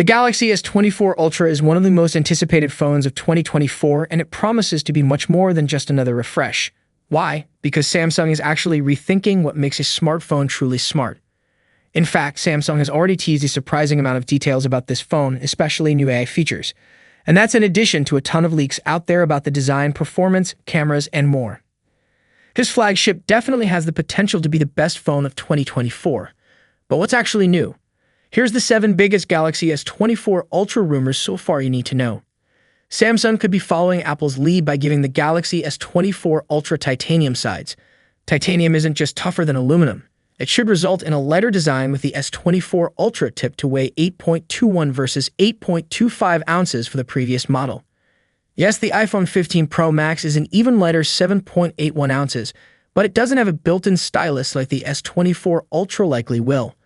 The Galaxy S24 Ultra is one of the most anticipated phones of 2024, and it promises to be much more than just another refresh. Why? Because Samsung is actually rethinking what makes a smartphone truly smart. In fact, Samsung has already teased a surprising amount of details about this phone, especially new AI features. And that's in addition to a ton of leaks out there about the design, performance, cameras, and more. This flagship definitely has the potential to be the best phone of 2024. But what's actually new? Here's the 7 biggest Galaxy S24 Ultra rumors so far you need to know. Samsung could be following Apple's lead by giving the Galaxy S24 Ultra titanium sides. Titanium isn't just tougher than aluminum. It should result in a lighter design with the S24 Ultra tipped to weigh 8.21 versus 8.25 ounces for the previous model. Yes, the iPhone 15 Pro Max is an even lighter 7.81 ounces, but it doesn't have a built-in stylus like the S24 Ultra likely will.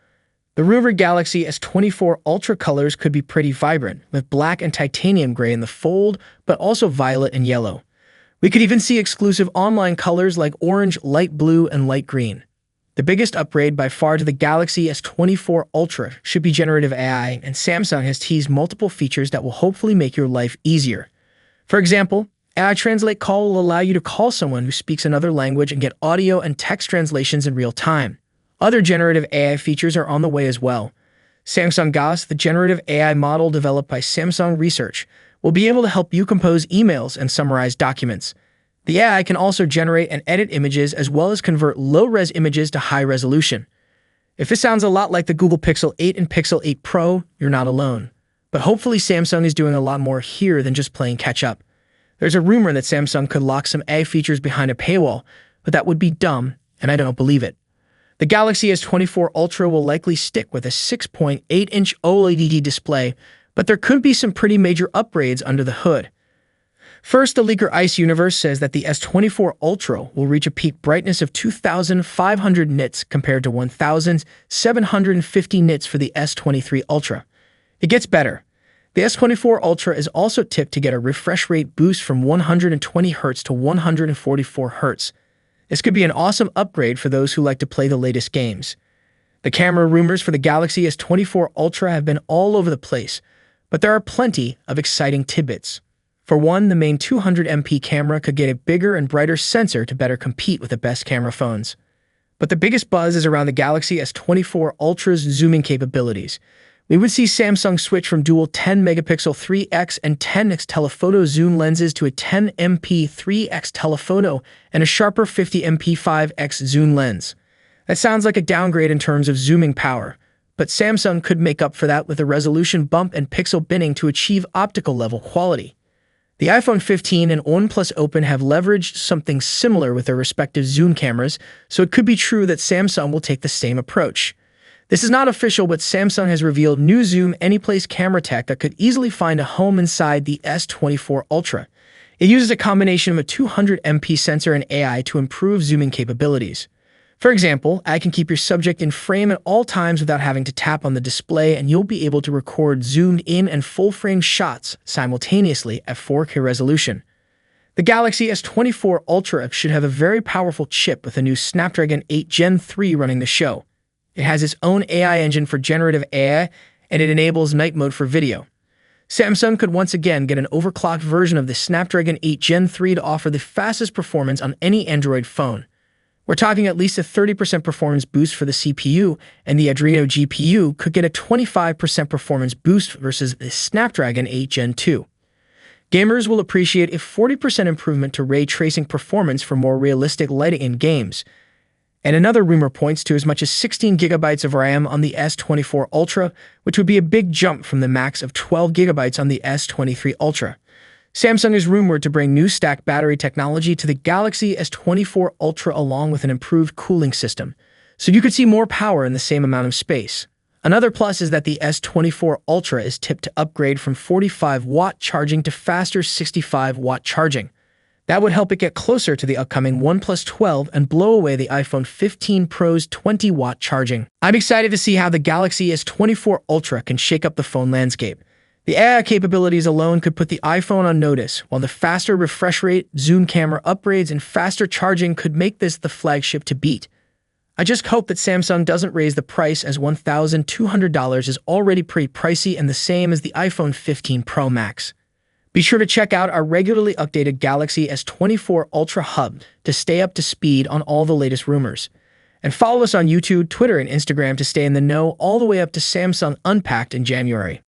The rumored Galaxy S24 Ultra colors could be pretty vibrant, with black and titanium gray in the fold, but also violet and yellow. We could even see exclusive online colors like orange, light blue, and light green. The biggest upgrade by far to the Galaxy S24 Ultra should be generative AI, and Samsung has teased multiple features that will hopefully make your life easier. For example, AI Translate Call will allow you to call someone who speaks another language and get audio and text translations in real time. Other generative AI features are on the way as well. Samsung GAS, the generative AI model developed by Samsung Research, will be able to help you compose emails and summarize documents. The AI can also generate and edit images as well as convert low-res images to high resolution. If this sounds a lot like the Google Pixel 8 and Pixel 8 Pro, you're not alone. But hopefully Samsung is doing a lot more here than just playing catch-up. There's a rumor that Samsung could lock some AI features behind a paywall, but that would be dumb, and I don't believe it. The Galaxy S24 Ultra will likely stick with a 6.8-inch OLED display, but there could be some pretty major upgrades under the hood. First, the leaker Ice Universe says that the S24 Ultra will reach a peak brightness of 2,500 nits compared to 1,750 nits for the S23 Ultra. It gets better. The S24 Ultra is also tipped to get a refresh rate boost from 120 Hz to 144 Hz. This could be an awesome upgrade for those who like to play the latest games. The camera rumors for the Galaxy S24 Ultra have been all over the place, but there are plenty of exciting tidbits. For one, the main 200MP camera could get a bigger and brighter sensor to better compete with the best camera phones. But the biggest buzz is around the Galaxy S24 Ultra's zooming capabilities. We would see Samsung switch from dual 10-megapixel 3x and 10x telephoto zoom lenses to a 10MP 3x telephoto and a sharper 50MP 5x zoom lens. That sounds like a downgrade in terms of zooming power, but Samsung could make up for that with a resolution bump and pixel binning to achieve optical-level quality. The iPhone 15 and OnePlus Open have leveraged something similar with their respective zoom cameras, so it could be true that Samsung will take the same approach. This is not official, but Samsung has revealed new Zoom Anyplace camera tech that could easily find a home inside the S24 Ultra. It uses a combination of a 200MP sensor and AI to improve zooming capabilities. For example, AI can keep your subject in frame at all times without having to tap on the display, and you'll be able to record zoomed-in and full-frame shots simultaneously at 4K resolution. The Galaxy S24 Ultra should have a very powerful chip with a new Snapdragon 8 Gen 3 running the show. It has its own AI engine for generative AI, and it enables night mode for video. Samsung could once again get an overclocked version of the Snapdragon 8 Gen 3 to offer the fastest performance on any Android phone. We're talking at least a 30% performance boost for the CPU, and the Adreno GPU could get a 25% performance boost versus the Snapdragon 8 Gen 2. Gamers will appreciate a 40% improvement to ray tracing performance for more realistic lighting in games. And another rumor points to as much as 16 GB of RAM on the S24 Ultra, which would be a big jump from the max of 12 GB on the S23 Ultra. Samsung is rumored to bring new stacked battery technology to the Galaxy S24 Ultra along with an improved cooling system, so you could see more power in the same amount of space. Another plus is that the S24 Ultra is tipped to upgrade from 45-watt charging to faster 65-watt charging. That would help it get closer to the upcoming OnePlus 12 and blow away the iPhone 15 Pro's 20-watt charging. I'm excited to see how the Galaxy S24 Ultra can shake up the phone landscape. The AI capabilities alone could put the iPhone on notice, while the faster refresh rate, zoom camera upgrades, and faster charging could make this the flagship to beat. I just hope that Samsung doesn't raise the price, as $1,200 is already pretty pricey and the same as the iPhone 15 Pro Max. Be sure to check out our regularly updated Galaxy S24 Ultra Hub to stay up to speed on all the latest rumors. And follow us on YouTube, Twitter, and Instagram to stay in the know all the way up to Samsung Unpacked in January.